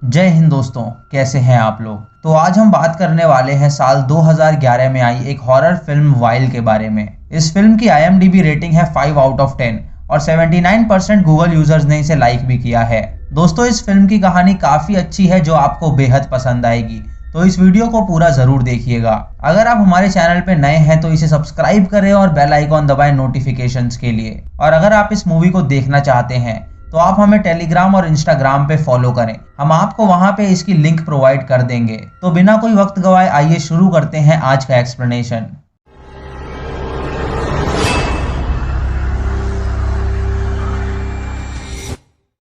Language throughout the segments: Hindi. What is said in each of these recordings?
जय हिंद दोस्तों, कैसे हैं आप लोग। तो आज हम बात करने वाले हैं साल 2011 में आई एक हॉरर फिल्म वाइल के बारे में। इस फिल्म की IMDb रेटिंग है 5 आउट ऑफ 10 और 79% गूगल यूजर्स ने इसे लाइक भी किया है। दोस्तों, इस फिल्म की कहानी काफी अच्छी है जो आपको बेहद पसंद आएगी, तो इस वीडियो को पूरा जरूर देखिएगा। अगर आप हमारे चैनल पे नए हैं तो इसे सब्सक्राइब करें और बेल आइकॉन दबाएं नोटिफिकेशंस के लिए। और अगर आप इस मूवी को देखना चाहते हैं तो आप हमें टेलीग्राम और इंस्टाग्राम पे फॉलो करें, हम आपको वहां पे इसकी लिंक प्रोवाइड कर देंगे। तो बिना कोई वक्त गवाए आइए शुरू करते हैं आज का एक्सप्लेनेशन।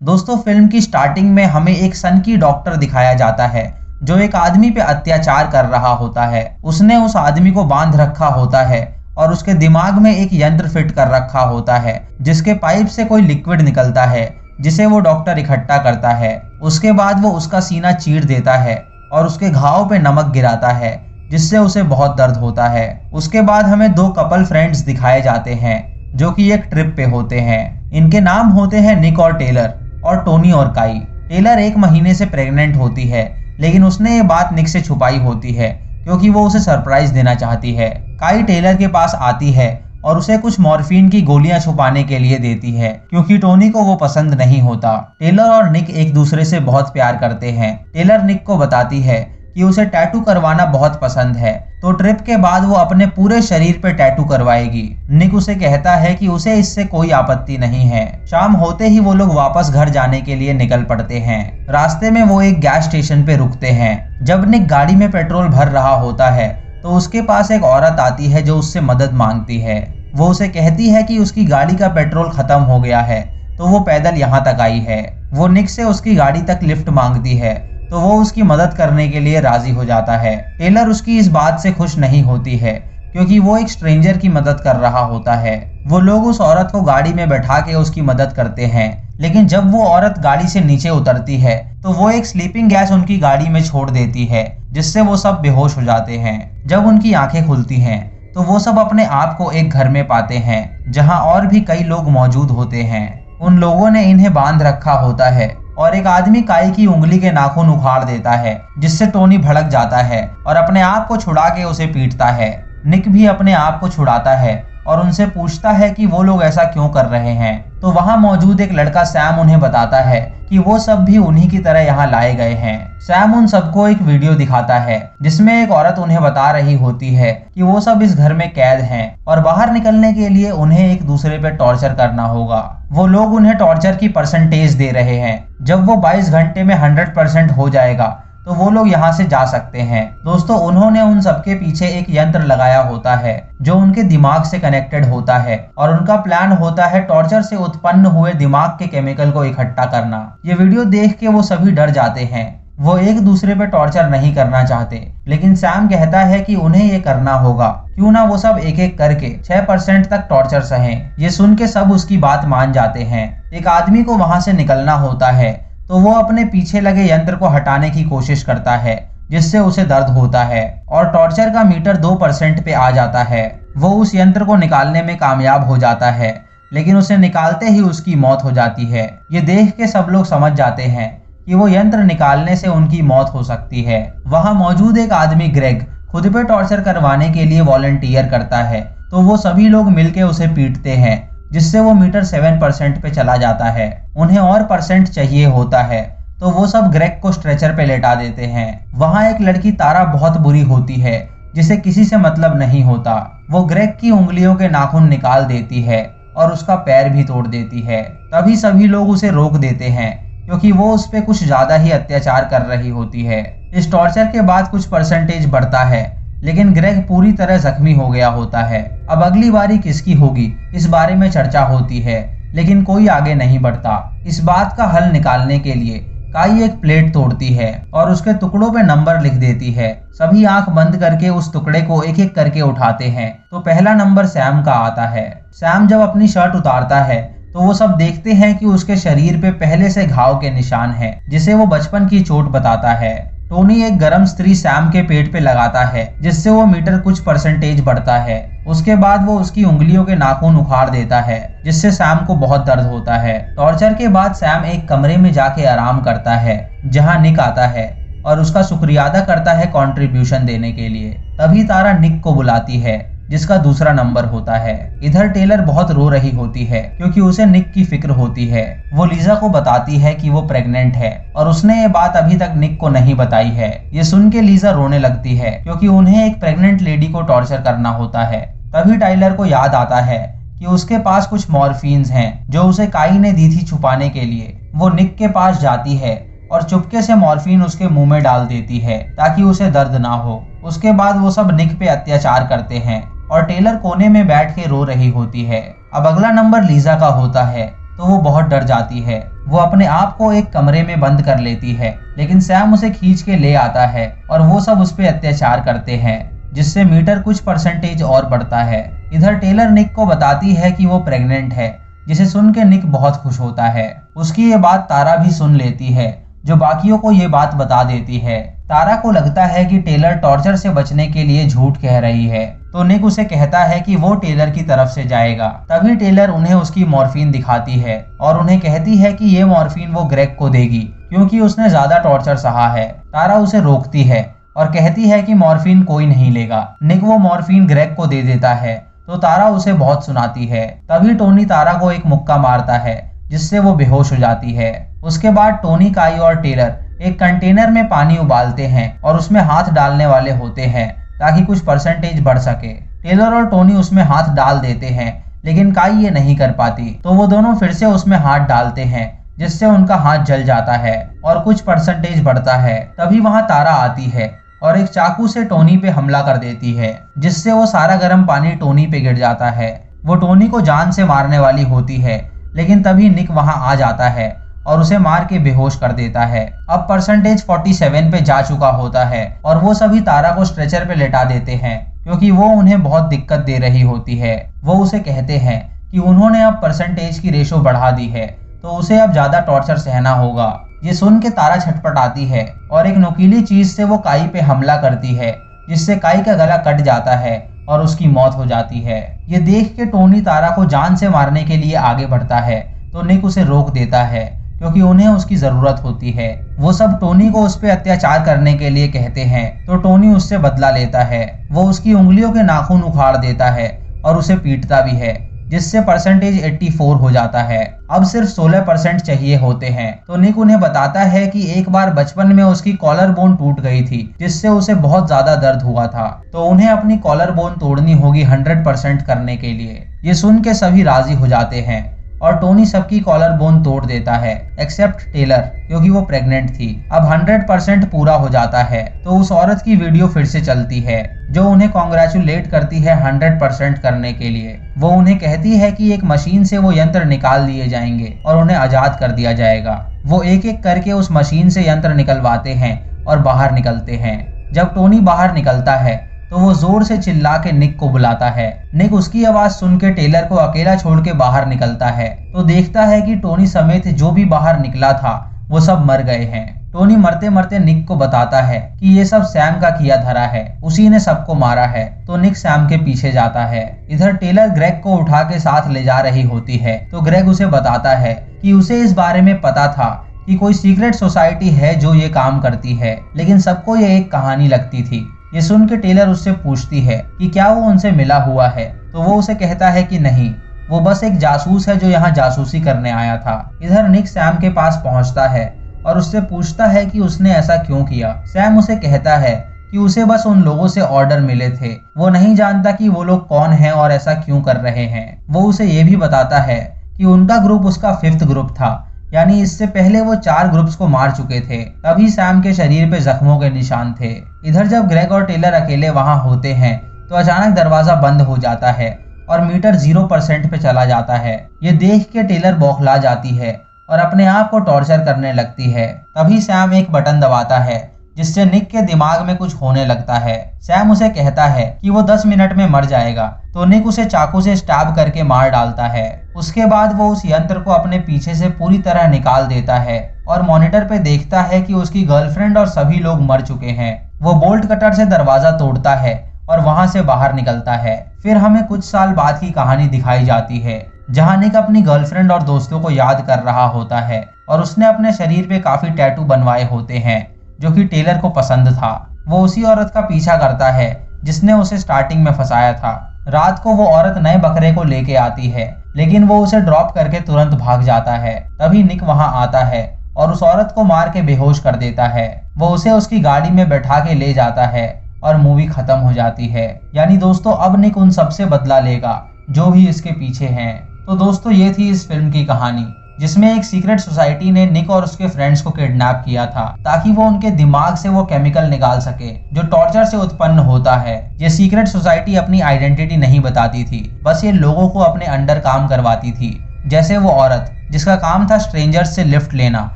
दोस्तों, फिल्म की स्टार्टिंग में हमें एक सनकी डॉक्टर दिखाया जाता है जो एक आदमी पे अत्याचार कर रहा होता है। उसने उस आदमी को बांध रखा होता है और उसके दिमाग में एक यंत्र फिट कर रखा होता है जिसके पाइप से कोई लिक्विड निकलता है जिसे वो डॉक्टर इकट्ठा करता है। उसके बाद वो उसका सीना चीर देता है और उसके घाव पे नमक गिराता है जिससे उसे बहुत दर्द होता है। उसके बाद हमें दो कपल फ्रेंड्स दिखाए जाते हैं जो कि एक ट्रिप पे होते हैं। इनके नाम होते हैं निक और टेलर और टोनी और काई। टेलर 1 महीने से प्रेग्नेंट होती है, लेकिन उसने ये बात निक से छुपाई होती है क्योंकि वो उसे सरप्राइज देना चाहती है। काई टेलर के पास आती है और उसे कुछ मॉर्फिन की गोलियां छुपाने के लिए देती है क्योंकि टोनी को वो पसंद नहीं होता। टेलर और निक एक दूसरे से बहुत प्यार करते हैं। टेलर निक को बताती है कि उसे टैटू करवाना बहुत पसंद है, तो ट्रिप के बाद वो अपने पूरे शरीर पे टैटू करवाएगी। निक उसे कहता है कि उसे इससे कोई आपत्ति नहीं है। शाम होते ही वो लोग वापस घर जाने के लिए निकल पड़ते हैं। रास्ते में वो एक गैस स्टेशन पे रुकते हैं। जब निक गाड़ी में पेट्रोल भर रहा होता है तो उसके पास एक औरत आती है जो उससे मदद मांगती है। वो उसे कहती है कि उसकी गाड़ी का पेट्रोल खत्म हो गया है तो वो पैदल यहाँ तक आई है। वो निक से उसकी गाड़ी तक लिफ्ट मांगती है तो वो उसकी मदद करने के लिए राजी हो जाता है। टेलर उसकी इस बात से खुश नहीं होती है क्योंकि वो एक स्ट्रेंजर की मदद कर रहा होता है। वो लोग उस औरत को गाड़ी में बैठा के उसकी मदद करते हैं, लेकिन जब वो औरत गाड़ी से नीचे उतरती है तो वो एक स्लीपिंग गैस उनकी गाड़ी में छोड़ देती है जिससे वो सब बेहोश हो जाते हैं। जब उनकी आंखें खुलती हैं तो वो सब अपने आप को एक घर में पाते हैं जहां और भी कई लोग मौजूद होते हैं। उन लोगों ने इन्हें बांध रखा होता है और एक आदमी काई की उंगली के नाखून उखाड़ देता है जिससे टोनी भड़क जाता है और अपने आप को छुड़ा के उसे पीटता है। निक भी अपने आप को छुड़ाता है और उनसे पूछता है कि वो लोग ऐसा क्यों कर रहे हैं। तो वहां मौजूद एक लड़का सैम उन्हें बताता है कि वो सब भी उन्हीं की तरह यहाँ लाए गए हैं। सैम उन सबको एक वीडियो दिखाता है जिसमें एक औरत उन्हें बता रही होती है कि वो सब इस घर में कैद हैं और बाहर निकलने के लिए उन्हें एक दूसरे पे टॉर्चर करना होगा। वो लोग उन्हें टॉर्चर की परसेंटेज दे रहे हैं। जब वो 22 घंटे में 100% हो जाएगा तो वो लोग यहाँ से जा सकते हैं। दोस्तों, उन्होंने उन सबके पीछे एक यंत्र लगाया होता है जो उनके दिमाग से कनेक्टेड होता है और उनका प्लान होता है टॉर्चर से उत्पन्न हुए दिमाग के केमिकल को इकट्ठा करना। ये वीडियो देख के वो सभी डर जाते हैं। वो एक दूसरे पे टॉर्चर नहीं करना चाहते, लेकिन सैम कहता है कि उन्हें ये करना होगा। क्यों ना वो सब एक एक करके 6% तक टॉर्चर सहें। ये सुन के सब उसकी बात मान जाते हैं। एक आदमी को वहां से निकलना होता है तो वो अपने पीछे लगे यंत्र को हटाने की कोशिश करता है जिससे उसे दर्द होता है और टॉर्चर का मीटर 2% पे आ जाता है। वो उस यंत्र को निकालने में कामयाब हो जाता है, लेकिन उसे निकालते ही उसकी मौत हो जाती है। ये देख के सब लोग समझ जाते हैं कि वो यंत्र निकालने से उनकी मौत हो सकती है। वहां मौजूद एक आदमी ग्रेग खुद पे टॉर्चर करवाने के लिए वॉलंटियर करता है, तो वो सभी लोग मिलके उसे पीटते हैं जिससे वो मीटर 7% पे चला जाता है। उन्हें और परसेंट चाहिए होता है तो वो सब ग्रेग को स्ट्रेचर पे लेटा देते हैं। वहां एक लड़की तारा बहुत बुरी होती है जिसे किसी से मतलब नहीं होता। वो ग्रेग की उंगलियों के नाखून निकाल देती है और उसका पैर भी तोड़ देती है। तभी सभी लोग उसे रोक देते हैं क्योंकि वो उस पे कुछ ज्यादा ही अत्याचार कर रही होती है। इस टॉर्चर के बाद कुछ परसेंटेज बढ़ता है, लेकिन ग्रेग पूरी तरह जख्मी हो गया होता है। अब अगली बारी किसकी होगी इस बारे में चर्चा होती है, लेकिन कोई आगे नहीं बढ़ता। इस बात का हल निकालने के लिए काई एक प्लेट तोड़ती है और उसके टुकड़ों पे नंबर लिख देती है। सभी आंख बंद करके उस टुकड़े को एक एक करके उठाते हैं तो पहला नंबर सैम का आता है। सैम जब अपनी शर्ट उतारता है तो वो सब देखते हैं कि उसके शरीर पे पहले से घाव के निशान हैं, जिसे वो बचपन की चोट बताता है। टोनी एक गरम स्त्री सैम के पेट पे लगाता है जिससे वो मीटर कुछ परसेंटेज बढ़ता है। उसके बाद वो उसकी उंगलियों के नाखून उखाड़ देता है, जिससे सैम को बहुत दर्द होता है। टॉर्चर के बाद सैम एक कमरे में जाके आराम करता है, जहाँ निक आता है और उसका शुक्रिया अदा करता है कंट्रीब्यूशन देने के लिए। तभी तारा निक को बुलाती है, जिसका दूसरा नंबर होता है। इधर टेलर बहुत रो रही होती है, क्योंकि उसे निक की फिक्र होती है। वो लीजा को बताती है कि वो प्रेग्नेंट है और उसने ये बात अभी तक निक को नहीं बताई है। ये सुन के लीजा रोने लगती है, क्योंकि उन्हें एक प्रेग्नेंट लेडी को टॉर्चर करना होता है। तभी टाइलर को याद आता है कि उसके पास कुछ मॉर्फिन्स हैं जो उसे काई ने दी थी छुपाने के लिए। वो निक के पास जाती है और चुपके से मॉर्फिन उसके मुंह में डाल देती है, ताकि उसे दर्द ना हो। उसके बाद वो सब निक पे अत्याचार करते हैं और टेलर कोने में बैठ के रो रही होती है। अब अगला नंबर लीजा का होता है, तो वो बहुत डर जाती है। वो अपने आप को एक कमरे में बंद कर लेती है, लेकिन सैम उसे खींच के ले आता है और वो सब उस पे अत्याचार करते हैं, जिससे मीटर कुछ परसेंटेज और बढ़ता है। इधर टेलर निक को बताती है कि वो प्रेग्नेंट है, जिसे सुन के निक बहुत खुश होता है। उसकी ये बात तारा भी सुन लेती है, जो बाकियों को ये बात बता देती है। तारा को लगता है कि टेलर टॉर्चर से बचने के लिए झूठ कह रही है, तो निक उसे कहता है कि वो टेलर की तरफ से जाएगा। तभी टेलर उन्हें उसकी मॉर्फिन दिखाती है और उन्हें कहती है कि ये मॉर्फिन वो ग्रेग को देगी, क्योंकि उसने ज्यादा टॉर्चर सहा है। तारा उसे रोकती है और कहती है कि मॉर्फिन कोई नहीं लेगा। निक वो मॉर्फिन ग्रेग को दे देता है, तो तारा उसे बहुत सुनाती है। तभी टोनी तारा को एक मुक्का मारता है, जिससे वो बेहोश हो जाती है। उसके बाद टोनी, काई और टेलर एक कंटेनर में पानी उबालते हैं और उसमें हाथ डालने वाले होते हैं, ताकि कुछ परसेंटेज बढ़ सके। टेलर और टोनी उसमें हाथ डाल देते हैं, लेकिन काई ये नहीं कर पाती, तो वो दोनों फिर से उसमें हाथ डालते हैं, जिससे उनका हाथ जल जाता है और कुछ परसेंटेज बढ़ता है। तभी वहां तारा आती है और एक चाकू से टोनी पे हमला कर देती है, जिससे वो सारा गर्म पानी टोनी पे गिर जाता है। वो टोनी को जान से मारने वाली होती है, लेकिन तभी निक वहां आ जाता है और उसे मार के बेहोश कर देता है। अब परसेंटेज 47 पे जा चुका होता है और वो सभी तारा को स्ट्रेचर पे लेटा देते हैं, क्योंकि वो उन्हें बहुत दिक्कत दे रही होती है। वो उसे कहते हैं कि उन्होंने अब परसेंटेज की रेशो बढ़ा दी है, तो उसे अब ज्यादा टॉर्चर सहना होगा। ये सुन के तारा छटपटाती है और एक नुकीली चीज से वो काई पे हमला करती है, जिससे काई का गला कट जाता है और उसकी मौत हो जाती है। ये देख के टोनी तारा को जान से मारने के लिए आगे बढ़ता है, तो निक उसे रोक देता है, क्योंकि उन्हें उसकी जरूरत होती है। वो सब टोनी को उस पर अत्याचार करने के लिए कहते हैं, तो टोनी उससे बदला लेता है। वो उसकी उंगलियों के नाखून उखाड़ देता है और उसे पीटता भी है, जिससे परसेंटेज 84 हो जाता है। अब सिर्फ 16% चाहिए होते हैं, तो निक उन्हें बताता है कि एक बार बचपन में उसकी कॉलर बोन टूट गई थी, जिससे उसे बहुत ज्यादा दर्द हुआ था, तो उन्हें अपनी कॉलर बोन तोड़नी होगी 100% करने के लिए। ये सुन के सभी राजी हो जाते हैं और टोनी सबकी कॉलर बोन तोड़ देता है, एक्सेप्ट टेलर, क्योंकि वो प्रेग्नेंट थी। अब 100% पूरा हो जाता है, तो उस औरत की वीडियो फिर से चलती है, जो उन्हें कॉन्ग्रेचुलेट करती है 100% करने के लिए। वो उन्हें कहती है कि एक मशीन से वो यंत्र निकाल लिए जाएंगे और उन्हें आजाद कर दिया जाएगा। वो एक एक करके उस मशीन से यंत्र निकलवाते हैं और बाहर निकलते हैं। जब टोनी बाहर निकलता है, तो वो जोर से चिल्ला के निक को बुलाता है। निक उसकी आवाज सुन के टेलर को अकेला छोड़ के बाहर निकलता है, तो देखता है कि टोनी समेत जो भी बाहर निकला था वो सब मर गए हैं। टोनी मरते मरते निक को बताता है कि ये सब सैम का किया धरा है, उसी ने सबको मारा है। तो निक सैम के पीछे जाता है। इधर टेलर ग्रेग को उठा के साथ ले जा रही होती है, तो ग्रेग उसे बताता है कि उसे इस बारे में पता था कि कोई सीक्रेट सोसाइटी है जो ये काम करती है, लेकिन सबको ये एक कहानी लगती थी। ये सुन के टेलर उससे पूछती है कि क्या वो उनसे मिला हुआ है, तो वो उसे कहता है कि नहीं, वो बस एक जासूस है जो यहाँ जासूसी करने आया था। इधर निक सैम के पास पहुँचता है और उससे पूछता है कि उसने ऐसा क्यों किया। सैम उसे कहता है कि उसे बस उन लोगों से ऑर्डर मिले थे, वो नहीं जानता कि वो लोग कौन हैं और ऐसा क्यों कर रहे हैं। वो उसे ये भी बताता है कि उनका ग्रुप उसका 5th ग्रुप था, यानी इससे पहले वो 4 ग्रुप्स को मार चुके थे, तभी सैम के शरीर पे जख्मों के निशान थे। इधर जब ग्रेग और टेलर अकेले वहां होते हैं, तो अचानक दरवाजा बंद हो जाता है और मीटर 0% पे चला जाता है। ये देख के टेलर बौखला जाती है और अपने आप को टॉर्चर करने लगती है। तभी सैम एक बटन दबाता है, जिससे निक के दिमाग में कुछ होने लगता है। सैम उसे कहता है कि वो 10 मिनट में मर जाएगा, तो निक उसे चाकू से स्टैब करके मार डालता है। उसके बाद वो उस यंत्र को अपने पीछे से पूरी तरह निकाल देता है और मॉनिटर पे देखता है कि उसकी गर्लफ्रेंड और सभी लोग मर चुके हैं। वो बोल्ट कटर से दरवाजा तोड़ता है और वहां से बाहर निकलता है। फिर हमें कुछ साल बाद की कहानी दिखाई जाती है जहां निक अपनी गर्लफ्रेंड और दोस्तों को याद कर रहा होता है और उसने अपने शरीर पे काफी टैटू बनवाए होते हैं जो कि टेलर को पसंद था। वो उसी औरत का पीछा करता है जिसने उसे स्टार्टिंग में फंसाया था। रात को वो औरत नए बकरे को लेके आती है लेकिन वो उसे ड्रॉप करके तुरंत भाग जाता है। तभी निक वहां आता है और उस औरत को मार के बेहोश कर देता है। वो उसे उसकी गाड़ी में बैठा के ले जाता है और मूवी खत्म हो जाती है। यानी दोस्तों अब निक उन सबसे बदला लेगा जो भी इसके पीछे हैं। तो दोस्तों ये थी इस फिल्म की कहानी जिसमें एक सीक्रेट सोसाइटी ने निक और उसके फ्रेंड्स को किडनैप किया था ताकि वो उनके दिमाग से वो केमिकल निकाल सके जो टॉर्चर से उत्पन्न होता है। ये सीक्रेट सोसाइटी अपनी आइडेंटिटी नहीं बताती थी, बस ये लोगों को अपने अंडर काम करवाती थी। जैसे वो औरत जिसका काम था स्ट्रेंजर्स से लिफ्ट लेना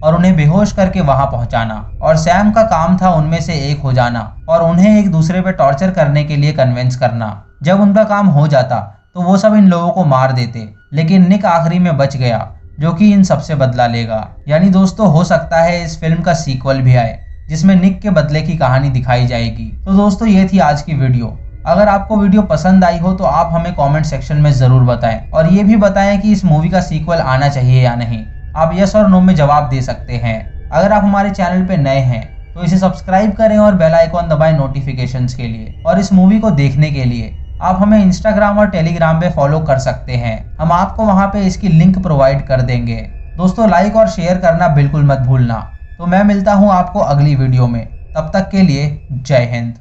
और उन्हें बेहोश करके वहां पहुंचाना, और सैम का काम था उनमें से एक हो जाना और उन्हें एक दूसरे पे टॉर्चर करने के लिए कन्विंस करना। जब उनका काम हो जाता तो वो सब इन लोगों को मार देते, लेकिन निक आखिरी में बच गया जो कि इन सबसे बदला लेगा। यानी दोस्तों हो सकता है इस फिल्म का सीक्वल भी आए जिसमें निक के बदले की कहानी दिखाई जाएगी। तो दोस्तों ये थी आज की वीडियो। अगर आपको वीडियो पसंद आई हो तो आप हमें कमेंट सेक्शन में जरूर बताएं और ये भी बताएं कि इस मूवी का सीक्वल आना चाहिए या नहीं। आप यस और नो में जवाब दे सकते हैं। अगर आप हमारे चैनल पे नए हैं तो इसे सब्सक्राइब करें और बेल आइकॉन दबाएं नोटिफिकेशंस के लिए। और इस मूवी को देखने के लिए आप हमें इंस्टाग्राम और टेलीग्राम पे फॉलो कर सकते हैं। हम आपको वहां पे इसकी लिंक प्रोवाइड कर देंगे। दोस्तों लाइक और शेयर करना बिल्कुल मत भूलना। तो मैं मिलता हूं आपको अगली वीडियो में, तब तक के लिए जय हिंद।